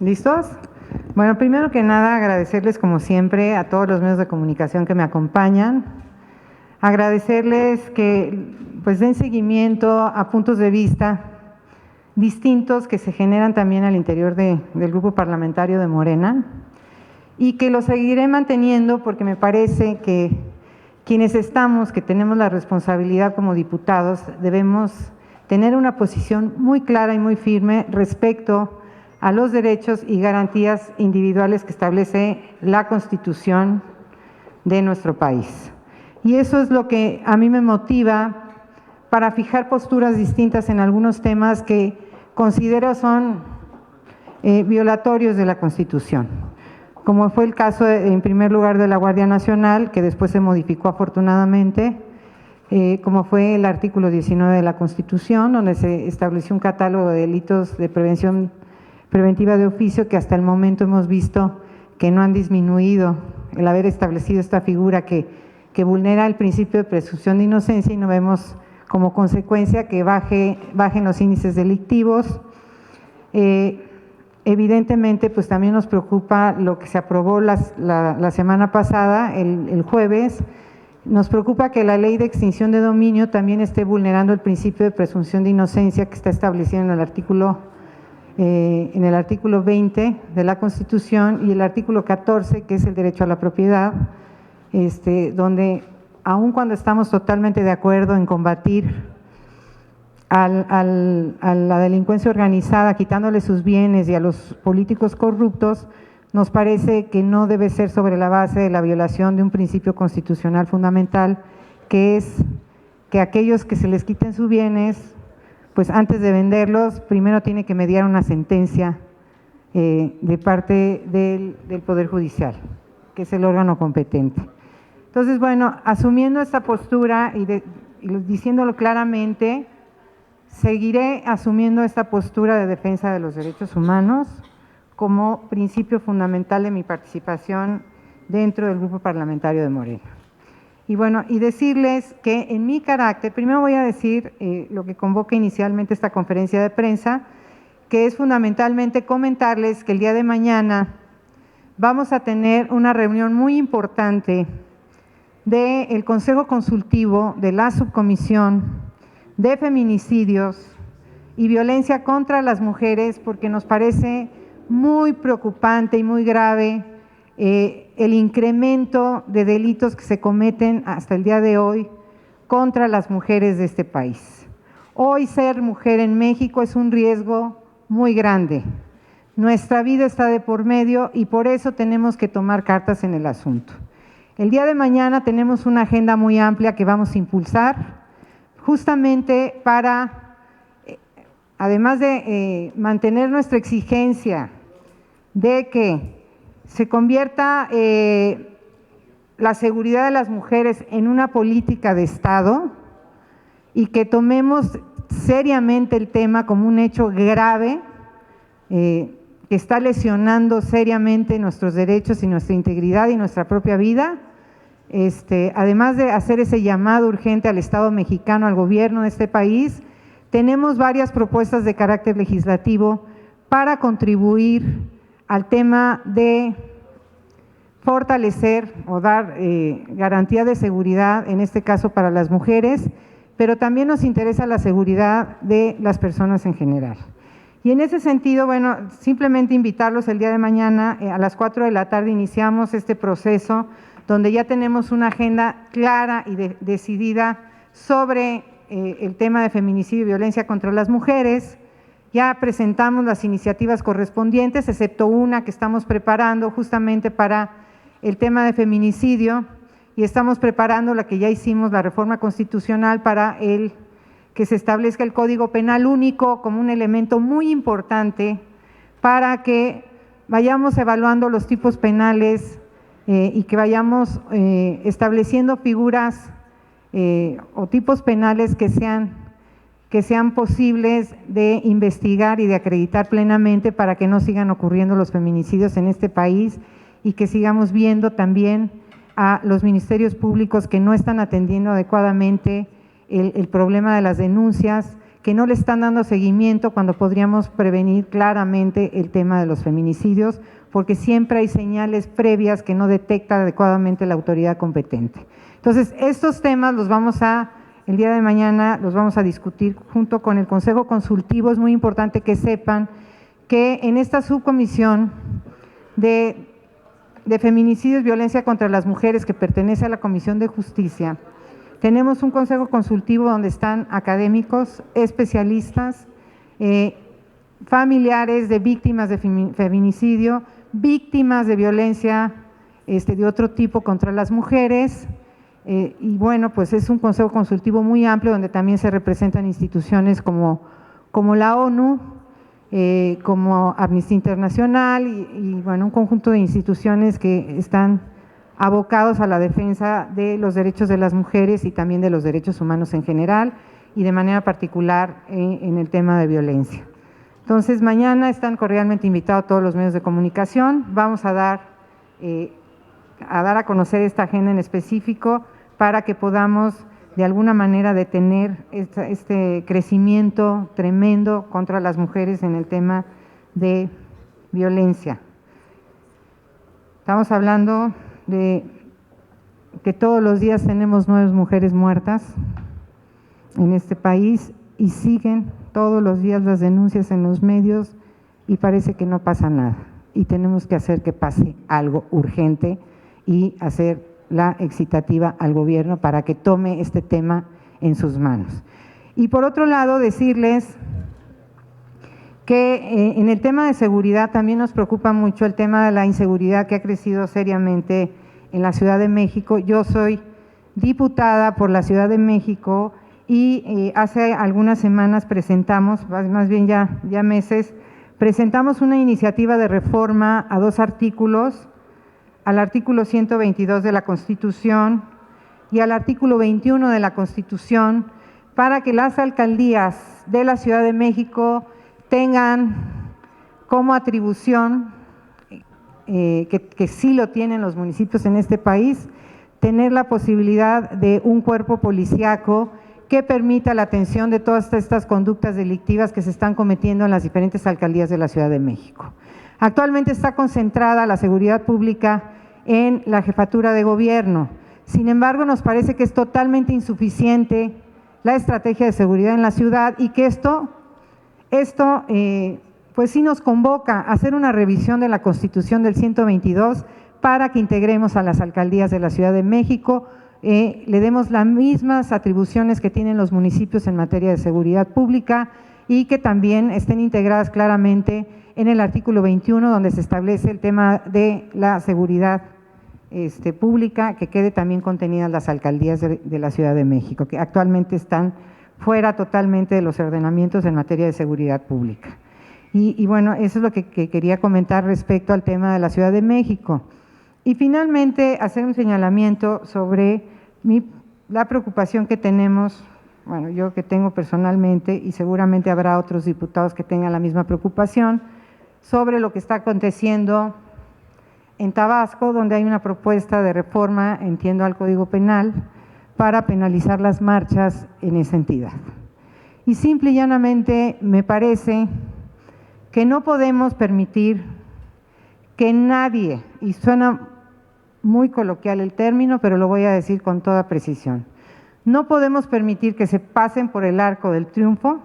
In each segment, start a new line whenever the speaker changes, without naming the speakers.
¿Listos? Bueno, primero que nada agradecerles como siempre a todos los medios de comunicación que me acompañan, agradecerles que pues den seguimiento a puntos de vista distintos que se generan también al interior del grupo parlamentario de Morena y que lo seguiré manteniendo porque me parece que quienes estamos, que tenemos la responsabilidad como diputados, debemos tener una posición muy clara y muy firme respecto a los derechos y garantías individuales que establece la Constitución de nuestro país. Y eso es lo que a mí me motiva para fijar posturas distintas en algunos temas que considero son violatorios de la Constitución, como fue el caso en primer lugar de la Guardia Nacional, que después se modificó afortunadamente, como fue el artículo 19 de la Constitución, donde se estableció un catálogo de delitos de preventiva de oficio que hasta el momento hemos visto que no han disminuido el haber establecido esta figura que vulnera el principio de presunción de inocencia y no vemos como consecuencia que bajen los índices delictivos. Evidentemente, pues también nos preocupa lo que se aprobó la semana pasada, el jueves. Nos preocupa que la ley de extinción de dominio también esté vulnerando el principio de presunción de inocencia que está establecido en el artículo 20 de la Constitución y el artículo 14, que es el derecho a la propiedad, donde aun cuando estamos totalmente de acuerdo en combatir a la delincuencia organizada, quitándole sus bienes y a los políticos corruptos, nos parece que no debe ser sobre la base de la violación de un principio constitucional fundamental, que es que aquellos que se les quiten sus bienes, pues antes de venderlos, primero tiene que mediar una sentencia de parte del Poder Judicial, que es el órgano competente. Entonces, bueno, asumiendo esta postura y diciéndolo claramente, seguiré asumiendo esta postura de defensa de los derechos humanos como principio fundamental de mi participación dentro del grupo parlamentario de Morena. Y bueno, y decirles que en mi carácter, primero voy a decir lo que convoca inicialmente esta conferencia de prensa, que es fundamentalmente comentarles que el día de mañana vamos a tener una reunión muy importante del Consejo Consultivo de la Subcomisión de Feminicidios y Violencia contra las Mujeres, porque nos parece muy preocupante y muy grave el incremento de delitos que se cometen hasta el día de hoy contra las mujeres de este país. Hoy ser mujer en México es un riesgo muy grande. Nuestra vida está de por medio y por eso tenemos que tomar cartas en el asunto. El día de mañana tenemos una agenda muy amplia que vamos a impulsar justamente para, además de mantener nuestra exigencia de que se convierta la seguridad de las mujeres en una política de Estado y que tomemos seriamente el tema como un hecho grave que está lesionando seriamente nuestros derechos y nuestra integridad y nuestra propia vida. Además de hacer ese llamado urgente al Estado mexicano, al gobierno de este país, tenemos varias propuestas de carácter legislativo para contribuir al tema de fortalecer o dar garantía de seguridad, en este caso para las mujeres, pero también nos interesa la seguridad de las personas en general. Y en ese sentido, bueno, simplemente invitarlos el día de mañana a las 4 de la tarde iniciamos este proceso donde ya tenemos una agenda clara y decidida sobre el tema de feminicidio y violencia contra las mujeres. Ya presentamos las iniciativas correspondientes, excepto una que estamos preparando justamente para el tema de feminicidio, y estamos preparando la que ya hicimos, la reforma constitucional para que se establezca el Código Penal único como un elemento muy importante para que vayamos evaluando los tipos penales y que vayamos estableciendo figuras o tipos penales que sean posibles de investigar y de acreditar plenamente para que no sigan ocurriendo los feminicidios en este país y que sigamos viendo también a los ministerios públicos que no están atendiendo adecuadamente el problema de las denuncias, que no le están dando seguimiento cuando podríamos prevenir claramente el tema de los feminicidios, porque siempre hay señales previas que no detecta adecuadamente la autoridad competente. Entonces, estos temas el día de mañana los vamos a discutir junto con el Consejo Consultivo. Es muy importante que sepan que en esta subcomisión de feminicidios y violencia contra las mujeres, que pertenece a la Comisión de Justicia, tenemos un consejo consultivo donde están académicos, especialistas, familiares de víctimas de feminicidio, víctimas de violencia de otro tipo contra las mujeres, y bueno, pues es un consejo consultivo muy amplio donde también se representan instituciones como la ONU, como Amnistía Internacional y bueno, un conjunto de instituciones que están abocados a la defensa de los derechos de las mujeres y también de los derechos humanos en general y de manera particular en el tema de violencia. Entonces, mañana están cordialmente invitados todos los medios de comunicación. Vamos a dar a conocer esta agenda en específico para que podamos de alguna manera detener este crecimiento tremendo contra las mujeres en el tema de violencia. Estamos hablando de que todos los días tenemos 9 mujeres muertas en este país y siguen todos los días las denuncias en los medios y parece que no pasa nada. Y tenemos que hacer que pase algo urgente y hacer la excitativa al gobierno para que tome este tema en sus manos. Y por otro lado, decirles que en el tema de seguridad también nos preocupa mucho el tema de la inseguridad que ha crecido seriamente en la Ciudad de México. Yo soy diputada por la Ciudad de México y hace algunas semanas presentamos, más bien ya meses, presentamos una iniciativa de reforma a 2 artículos, al artículo 122 de la Constitución y al artículo 21 de la Constitución, para que las alcaldías de la Ciudad de México tengan como atribución, que sí lo tienen los municipios en este país, tener la posibilidad de un cuerpo policíaco que permita la atención de todas estas conductas delictivas que se están cometiendo en las diferentes alcaldías de la Ciudad de México. Actualmente está concentrada la seguridad pública en la jefatura de gobierno. Sin embargo, nos parece que es totalmente insuficiente la estrategia de seguridad en la ciudad y que esto pues sí nos convoca a hacer una revisión de la Constitución del 122 para que integremos a las alcaldías de la Ciudad de México, le demos las mismas atribuciones que tienen los municipios en materia de seguridad pública y que también estén integradas claramente en el artículo 21, donde se establece el tema de la seguridad pública, que quede también contenida en las alcaldías de la Ciudad de México, que actualmente están fuera totalmente de los ordenamientos en materia de seguridad pública. Y bueno, eso es lo que quería comentar respecto al tema de la Ciudad de México. Y finalmente, hacer un señalamiento sobre la preocupación que tenemos, bueno, yo que tengo personalmente, y seguramente habrá otros diputados que tengan la misma preocupación, sobre lo que está aconteciendo en Tabasco, donde hay una propuesta de reforma, entiendo, al Código Penal, para penalizar las marchas en esa entidad. Y simple y llanamente me parece que no podemos permitir que nadie, y suena muy coloquial el término, pero lo voy a decir con toda precisión, no podemos permitir que se pasen por el arco del triunfo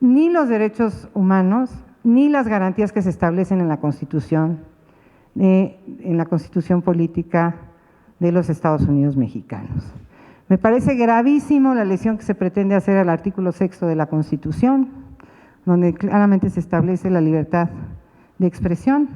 ni los derechos humanos, ni las garantías que se establecen en la Constitución política de los Estados Unidos mexicanos. Me parece gravísimo la lesión que se pretende hacer al artículo 6 de la Constitución, donde claramente se establece la libertad de expresión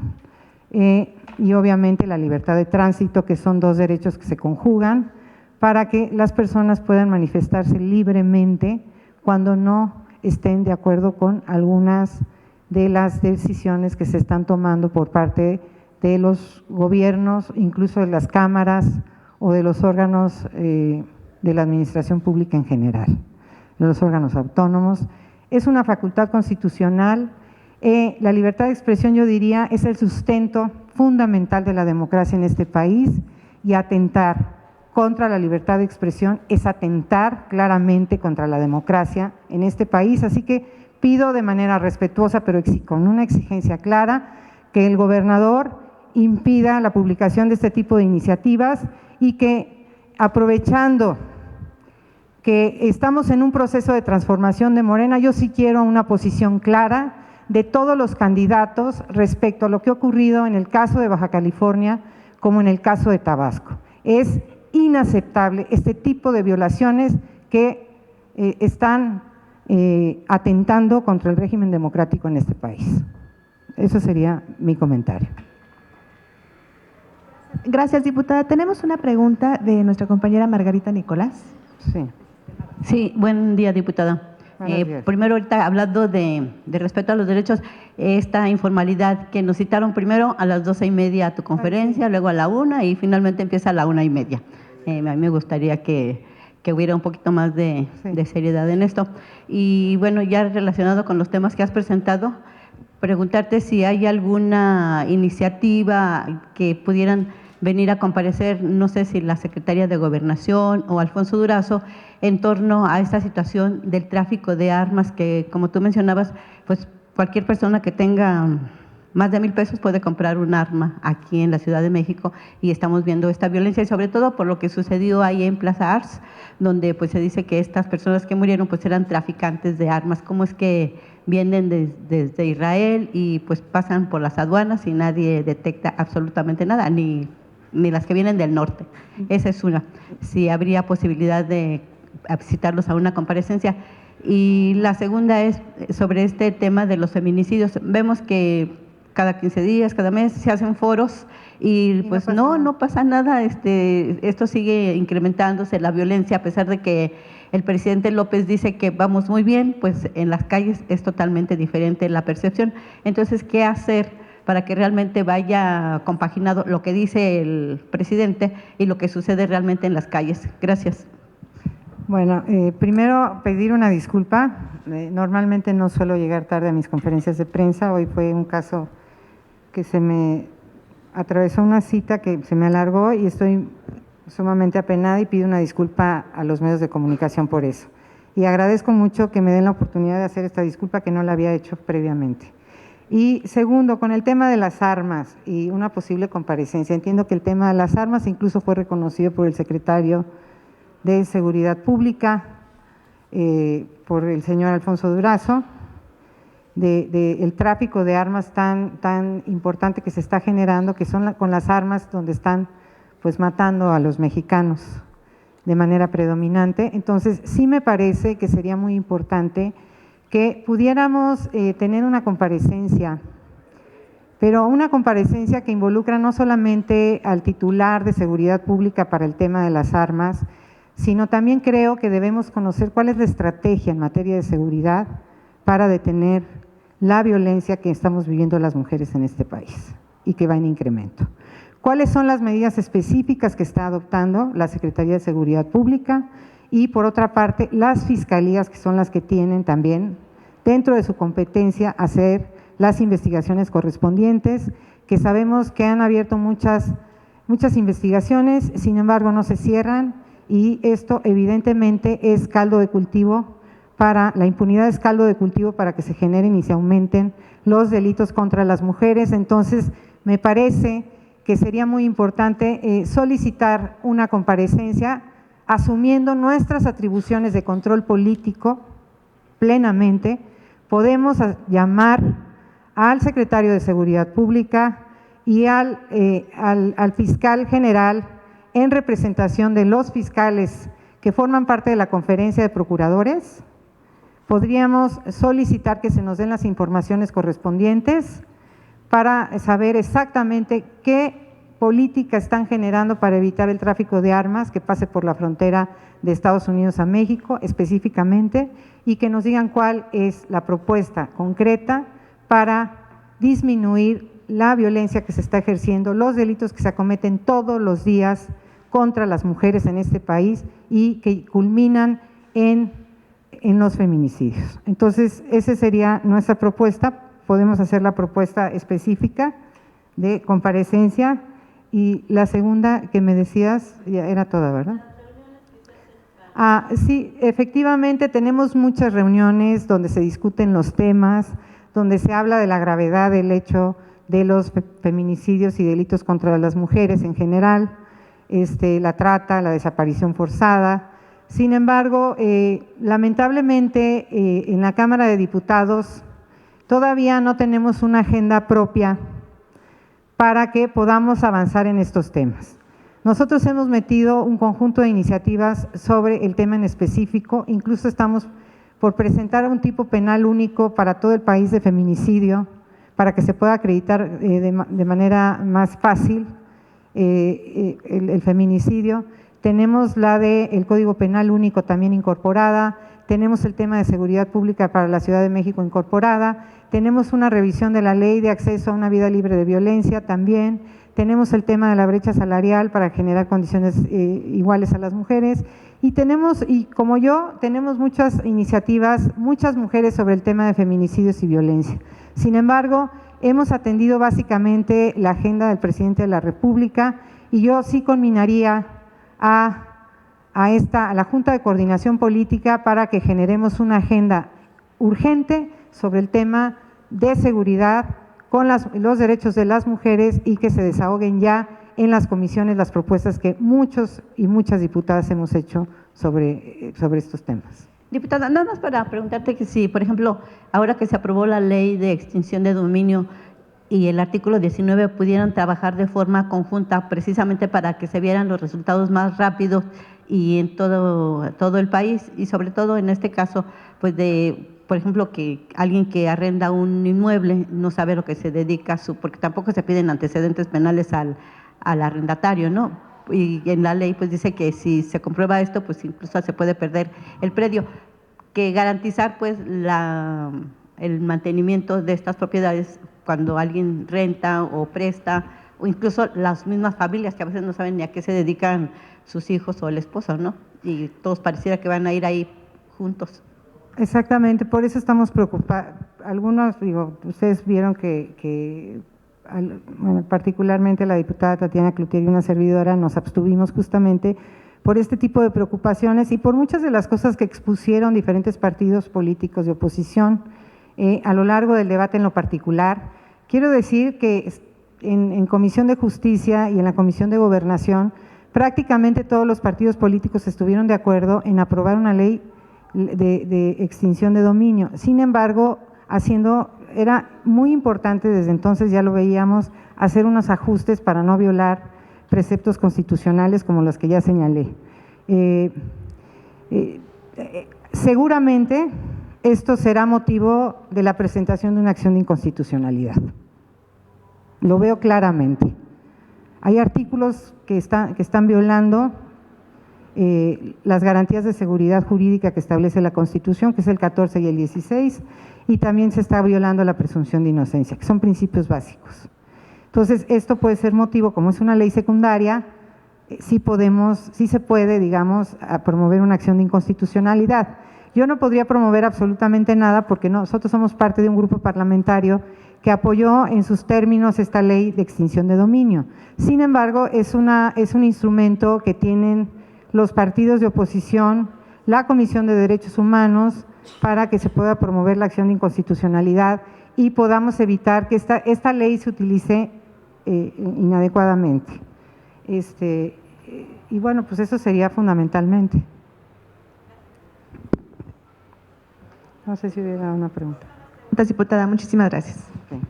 y obviamente la libertad de tránsito, que son 2 derechos que se conjugan para que las personas puedan manifestarse libremente cuando no estén de acuerdo con algunas de las decisiones que se están tomando por parte de los gobiernos, incluso de las cámaras o de los órganos de la administración pública en general, de los órganos autónomos. Es una facultad constitucional. La libertad de expresión, yo diría, es el sustento fundamental de la democracia en este país, y atentar contra la libertad de expresión, es atentar claramente contra la democracia en este país. Así que pido de manera respetuosa, pero con una exigencia clara, que el gobernador impida la publicación de este tipo de iniciativas y que, aprovechando que estamos en un proceso de transformación de Morena, yo sí quiero una posición clara de todos los candidatos respecto a lo que ha ocurrido en el caso de Baja California como en el caso de Tabasco. Es inaceptable este tipo de violaciones que están atentando contra el régimen democrático en este país. Eso sería mi comentario.
Gracias, diputada. Tenemos una pregunta de nuestra compañera Margarita Nicolás.
Sí.
Sí, buen día, diputada. Primero, ahorita hablando de respeto a los derechos, esta informalidad que nos citaron primero a las 12:30 a tu conferencia, luego a la 1 y finalmente empieza a la 1:30. A mí me gustaría que hubiera un poquito más de seriedad en esto. Y bueno, ya relacionado con los temas que has presentado, preguntarte si hay alguna iniciativa que pudieran venir a comparecer, no sé si la Secretaría de Gobernación o Alfonso Durazo, en torno a esta situación del tráfico de armas que, como tú mencionabas, pues cualquier persona que tenga más de 1,000 pesos puede comprar un arma aquí en la Ciudad de México y estamos viendo esta violencia y sobre todo por lo que sucedió ahí en Plaza Ars, donde pues se dice que estas personas que murieron pues eran traficantes de armas. ¿Cómo es que vienen desde Israel y pues pasan por las aduanas y nadie detecta absolutamente nada, ni las que vienen del norte? Esa es una. Si habría posibilidad de citarlos a una comparecencia. Y la segunda es sobre este tema de los feminicidios. Vemos que cada 15 días, cada mes se hacen foros y pues no pasa nada. Esto sigue incrementándose, la violencia, a pesar de que el presidente López dice que vamos muy bien, pues en las calles es totalmente diferente la percepción. Entonces, ¿qué hacer para que realmente vaya compaginado lo que dice el presidente y lo que sucede realmente en las calles? Gracias.
Bueno, primero pedir una disculpa. Normalmente no suelo llegar tarde a mis conferencias de prensa. Hoy fue un caso que se me atravesó una cita que se me alargó y estoy sumamente apenada y pido una disculpa a los medios de comunicación por eso. Y agradezco mucho que me den la oportunidad de hacer esta disculpa que no la había hecho previamente. Y segundo, con el tema de las armas y una posible comparecencia, entiendo que el tema de las armas incluso fue reconocido por el secretario de Seguridad Pública, por el señor Alfonso Durazo, el tráfico de armas tan importante que se está generando, que son con las armas donde están pues matando a los mexicanos de manera predominante. Entonces, sí me parece que sería muy importante que pudiéramos tener una comparecencia, pero una comparecencia que involucra no solamente al titular de Seguridad Pública para el tema de las armas, sino también creo que debemos conocer cuál es la estrategia en materia de seguridad para detener la violencia que estamos viviendo las mujeres en este país y que va en incremento. ¿Cuáles son las medidas específicas que está adoptando la Secretaría de Seguridad Pública? Y por otra parte, las fiscalías, que son las que tienen también dentro de su competencia hacer las investigaciones correspondientes, que sabemos que han abierto muchas investigaciones, sin embargo no se cierran, y esto evidentemente es caldo de cultivo para, la impunidad es caldo de cultivo para que se generen y se aumenten los delitos contra las mujeres. Entonces, me parece que sería muy importante solicitar una comparecencia asumiendo nuestras atribuciones de control político plenamente. Podemos llamar al secretario de Seguridad Pública y al fiscal general en representación de los fiscales que forman parte de la conferencia de procuradores. Podríamos solicitar que se nos den las informaciones correspondientes para saber exactamente qué política están generando para evitar el tráfico de armas que pase por la frontera de Estados Unidos a México específicamente, y que nos digan cuál es la propuesta concreta para disminuir la violencia que se está ejerciendo, los delitos que se acometen todos los días contra las mujeres en este país y que culminan en los feminicidios. Entonces, esa sería nuestra propuesta. Podemos hacer la propuesta específica de comparecencia Y la segunda que me decías, ya era toda, ¿verdad? Sí, efectivamente tenemos muchas reuniones donde se discuten los temas, donde se habla de la gravedad del hecho de los feminicidios y delitos contra las mujeres en general, la trata, la desaparición forzada. Sin embargo, lamentablemente en la Cámara de Diputados todavía no tenemos una agenda propia para que podamos avanzar en estos temas. Nosotros hemos metido un conjunto de iniciativas sobre el tema en específico, incluso estamos por presentar un tipo penal único para todo el país de feminicidio, para que se pueda acreditar de manera más fácil el feminicidio. Tenemos la del Código Penal único también incorporada, tenemos el tema de seguridad pública para la Ciudad de México incorporada, tenemos una revisión de la Ley de Acceso a una Vida Libre de Violencia también, tenemos el tema de la brecha salarial para generar condiciones iguales a las mujeres, y como yo, tenemos muchas iniciativas, muchas mujeres sobre el tema de feminicidios y violencia. Sin embargo, hemos atendido básicamente la agenda del presidente de la República, y yo sí conminaría a la Junta de Coordinación Política para que generemos una agenda urgente sobre el tema de seguridad con los derechos de las mujeres, y que se desahoguen ya en las comisiones las propuestas que muchos y muchas diputadas hemos hecho sobre estos temas.
Diputada, nada más para preguntarte que si, por ejemplo, ahora que se aprobó la ley de extinción de dominio y el artículo 19 pudieran trabajar de forma conjunta precisamente para que se vieran los resultados más rápidos y en todo el país, y sobre todo en este caso, pues por ejemplo, que alguien que arrenda un inmueble no sabe lo que se dedica porque tampoco se piden antecedentes penales al arrendatario, ¿no? Y en la ley pues dice que si se comprueba esto, pues incluso se puede perder el predio, que garantizar pues el mantenimiento de estas propiedades cuando alguien renta o presta, o incluso las mismas familias que a veces no saben ni a qué se dedican sus hijos o el esposo, ¿no? Y todos pareciera que van a ir ahí juntos.
Exactamente, por eso estamos preocupados. Algunos, ustedes vieron que particularmente la diputada Tatiana Cloutier y una servidora nos abstuvimos justamente por este tipo de preocupaciones y por muchas de las cosas que expusieron diferentes partidos políticos de oposición a lo largo del debate en lo particular. Quiero decir que en Comisión de Justicia y en la Comisión de Gobernación prácticamente todos los partidos políticos estuvieron de acuerdo en aprobar una ley de extinción de dominio. Sin embargo, era muy importante desde entonces, ya lo veíamos, hacer unos ajustes para no violar preceptos constitucionales como los que ya señalé. Seguramente esto será motivo de la presentación de una acción de inconstitucionalidad. Lo veo claramente. Hay artículos que están violando las garantías de seguridad jurídica que establece la Constitución, que es el 14 y el 16, y también se está violando la presunción de inocencia, que son principios básicos. Entonces, esto puede ser motivo, como es una ley secundaria, sí se puede, digamos, promover una acción de inconstitucionalidad. Yo no podría promover absolutamente nada porque nosotros somos parte de un grupo parlamentario que apoyó en sus términos esta ley de extinción de dominio. Sin embargo, es un instrumento que tienen los partidos de oposición, la Comisión de Derechos Humanos, para que se pueda promover la acción de inconstitucionalidad y podamos evitar que esta ley se utilice inadecuadamente. Y bueno, pues eso sería fundamentalmente. No sé si hubiera una pregunta.
Diputada, muchísimas gracias.
Okay.